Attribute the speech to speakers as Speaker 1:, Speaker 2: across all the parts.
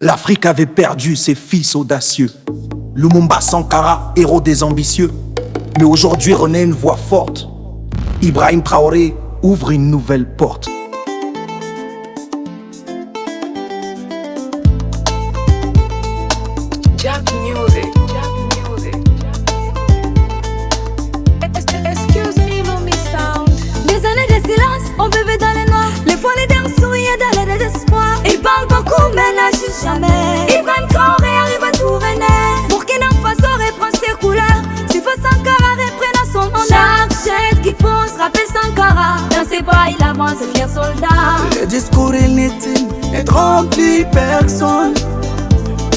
Speaker 1: L'Afrique avait perdu ses fils audacieux. Lumumba Sankara, héros des ambitieux. Mais aujourd'hui renaît une voix forte. Ibrahim Traoré ouvre une nouvelle porte.
Speaker 2: Jack Music.
Speaker 3: Excuse me, mommy sound. Des années de silence, on vivait dans les noirs. Les fois les derniers souillés dans le désespoir. Ils parlent beaucoup, mais n'agissent jamais. Ibrahim Traoré arrive à tout René. Burkina Faso reprend ses couleurs. S'il faut Sankara reprenne son honneur. Chaque chef qui pense rappelle Sankara. Dans ses bras, il avance, fier soldat.
Speaker 4: Le discours inutile ne remplit personne.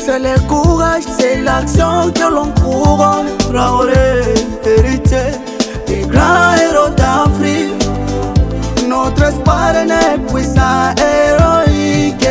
Speaker 4: C'est le courage, c'est l'action que l'on couronne. Traoré, héritier des grands héros d'Afrique. Notre espoir est puissant, héroïque.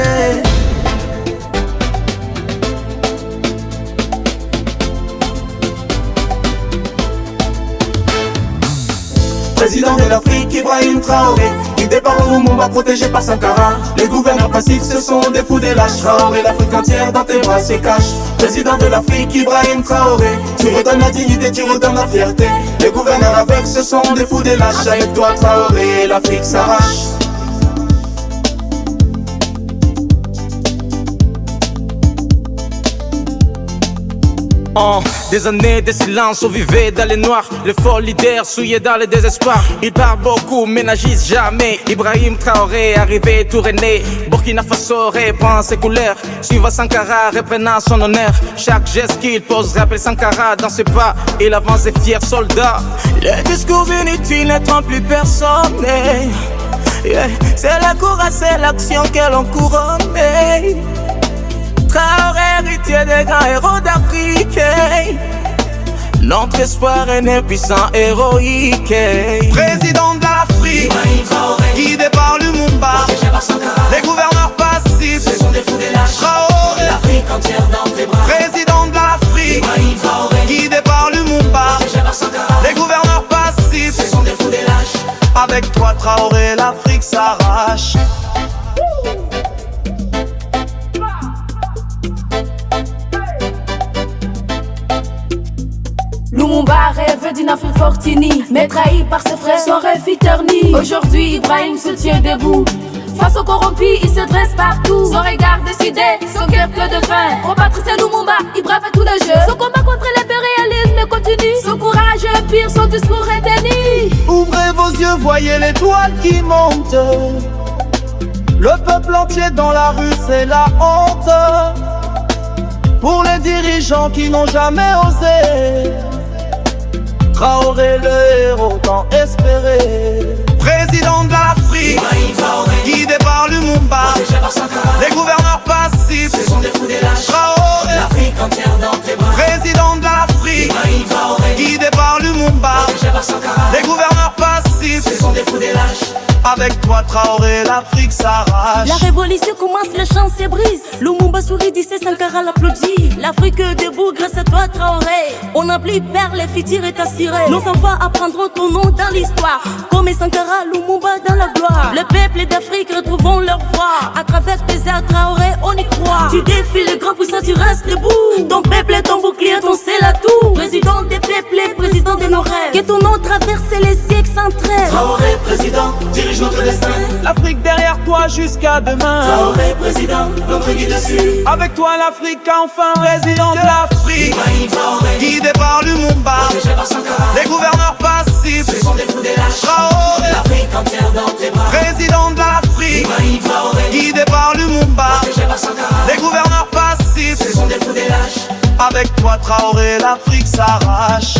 Speaker 5: Président de l'Afrique, Ibrahim Traoré, guidé par Lumumba, protégé par Sankara. Les gouverneurs passifs, ce sont des fous des lâches. Traoré, l'Afrique entière dans tes bras se cache. Président de l'Afrique, Ibrahim Traoré, tu redonnes la dignité, tu redonnes la fierté. Les gouverneurs aveugles, ce sont des fous des lâches. Avec toi Traoré, l'Afrique s'arrache.
Speaker 6: Des années de silence, on vivait dans les noirs. Les faux leaders souillés dans le désespoir. Ils parlent beaucoup mais n'agissent jamais. Ibrahim Traoré arrivé tout rené. Burkina Faso reprend ses couleurs. Suivant Sankara reprenant son honneur. Chaque geste qu'il pose rappelle Sankara dans ses pas. Il avance et fier soldat. Les discours inutiles ne trompent plus personne. C'est le courage, c'est l'action que l'on couronne. Traoré, héritier des grands héros d'Afrique. Notre espoir est né puissant, héroïque.
Speaker 5: Président de l'Afrique, guidé par Lumumba, les gouverneurs passifs,
Speaker 7: ce sont des fous des lâches.
Speaker 5: Traoré,
Speaker 7: l'Afrique entière dans tes bras.
Speaker 5: président de l'Afrique, guidé par Lumumba, les gouverneurs passifs,
Speaker 7: Ce sont des fous des lâches.
Speaker 5: avec toi Traoré, l'Afrique s'arrache.
Speaker 3: Lumumba rêve d'une Afrique forte unie, mais trahi par ses frères, son rêve fut terni. Aujourd'hui, Ibrahim se tient debout. Face aux corrompus, il se dresse partout. Son regard décidé, son cœur plein de faim. Combattre c'est Lumumba, il brave tous les jeux. Son combat contre l'impérialisme continue. Son courage pire, son discours éternel.
Speaker 5: Ouvrez vos yeux, voyez l'étoile qui monte. Le peuple entier dans la rue, c'est la honte. Pour les dirigeants qui n'ont jamais osé. Traoré, le héros tant espéré. Président de l'Afrique, guidé par Lumumba, les gouverneurs passifs,
Speaker 7: Ce sont des fous des lâches.
Speaker 5: Traoré,
Speaker 7: L'Afrique entière dans tes bras.
Speaker 5: président de l'Afrique, guidé par Lumumba, les gouverneurs passifs,
Speaker 7: Ce sont des fous des lâches.
Speaker 5: avec toi Traoré, l'Afrique s'arrache.
Speaker 3: La révolution commence, le champ se brise. Lumumba sourit, dit c'est Sankara l'applaudit. L'Afrique debout grâce à toi Traoré. On n'a plus peur, le futur est assuré. Nos enfants apprendront ton nom dans l'histoire. Comme Sankara, Lumumba dans la gloire. Le peuple d'Afrique retrouvons leur voix. À travers tes airs Traoré, on y croit. Tu défies les grands puissants, tu restes debout. Ton peuple est ton bouclier, ton c'est l'atout. Président des peuples, président de nos rêves. Que ton nom traverse les siècles sans trêve.
Speaker 7: Traoré, président, dirige notre destin.
Speaker 5: L'Afrique derrière toi jusqu'à demain.
Speaker 7: Traoré, président, notre guide dessus.
Speaker 5: Avec toi l'Afrique enfin, président de l'Afrique,
Speaker 7: Ibrahim Traoré,
Speaker 5: guidé par Lumumba,
Speaker 7: protégé par Sankara.
Speaker 5: les gouverneurs passifs,
Speaker 7: Ce sont des fous des lâches.
Speaker 5: Traoré,
Speaker 7: L'Afrique entière dans tes bras.
Speaker 5: président de l'Afrique,
Speaker 7: Ibrahim Traoré,
Speaker 5: guidé par Lumumba,
Speaker 7: protégé par Sankara.
Speaker 5: les gouverneurs passifs,
Speaker 7: Ce sont des fous des lâches.
Speaker 5: avec toi Traoré, l'Afrique s'arrache.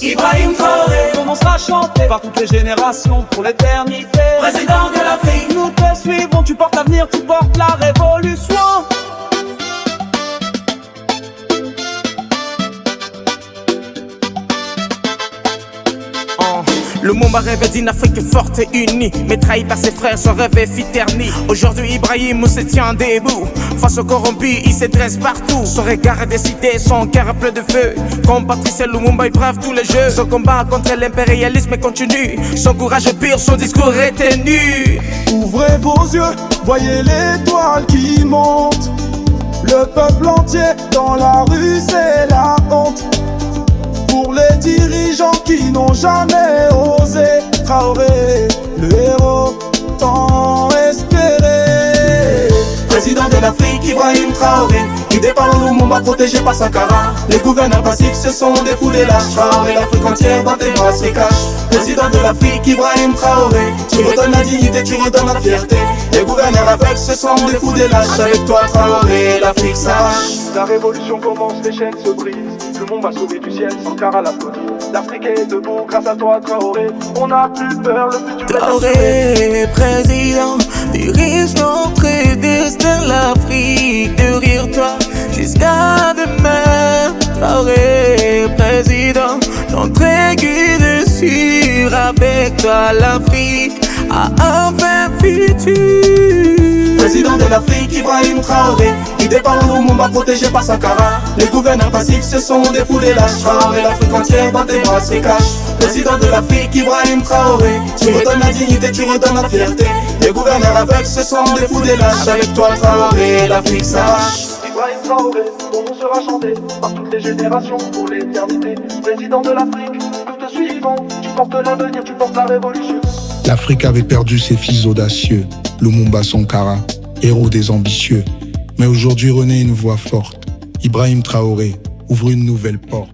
Speaker 7: Ibrahim Traoré,
Speaker 5: On sera chanté par toutes les générations pour l'éternité.
Speaker 7: président de l'Afrique.
Speaker 5: Nous te suivons, tu portes l'avenir, tu portes la révolution.
Speaker 6: Le Lumumba rêvait d'une Afrique forte et unie, mais trahi par ses frères, son rêve est terni. Aujourd'hui Ibrahim se tient debout, face aux corrompus, il se dresse partout. Son regard est décidé, son cœur plein de feu. Comme Patrice Lumumba, il brave tous les jeux. Son combat contre l'impérialisme continue, son courage pur, son discours retenu.
Speaker 5: Ouvrez vos yeux, voyez l'étoile qui monte. Le peuple entier dans la rue, c'est la honte. Pour les dirigeants qui n'ont jamais osé, Traoré, le héros tant espéré. Président de l'Afrique, Ibrahim Traoré, guidé par Lumumba, protégé par Sankara. Les gouverneurs passifs se sont défoulés lâches. Traoré, l'Afrique entière dans tes bras se cache. Président de l'Afrique, Ibrahim Traoré, tu redonnes la dignité, tu redonnes la fierté. Les gouverneurs aveugles se sont défoulés lâches. Avec toi Traoré, l'Afrique sache.
Speaker 2: La révolution commence, les chaînes se brisent. Le monde va sauver du ciel, Sankara l'applaudit. L'Afrique est debout grâce à toi Traoré. On n'a plus peur, le futur est
Speaker 4: Traoré, président, dirige notre destin, l'Afrique, derrière-toi jusqu'à demain. Traoré, président, notre guide sûr, avec toi l'Afrique a un fin futur.
Speaker 5: Président de l'Afrique, Ibrahim Traoré, guidé par Lumumba, protégé par Sankara. Les gouverneurs passifs se sont défoulés lâches. Traoré, l'Afrique entière dans tes bras se cache. Président de l'Afrique, Ibrahim Traoré, tu redonnes la dignité, tu redonnes la fierté. Les gouverneurs aveugles se sont défoulés lâches. Avec toi Traoré, l'Afrique sache.
Speaker 2: Ibrahim Traoré, ton nom sera chanté par toutes les générations pour l'éternité. Président de l'Afrique, nous te suivons. Tu portes l'avenir, tu portes la révolution.
Speaker 8: L'Afrique avait perdu ses fils audacieux, Lumumba Sankara, héros des ambitieux. Mais aujourd'hui renaît une voix forte. Ibrahim Traoré ouvre une nouvelle porte.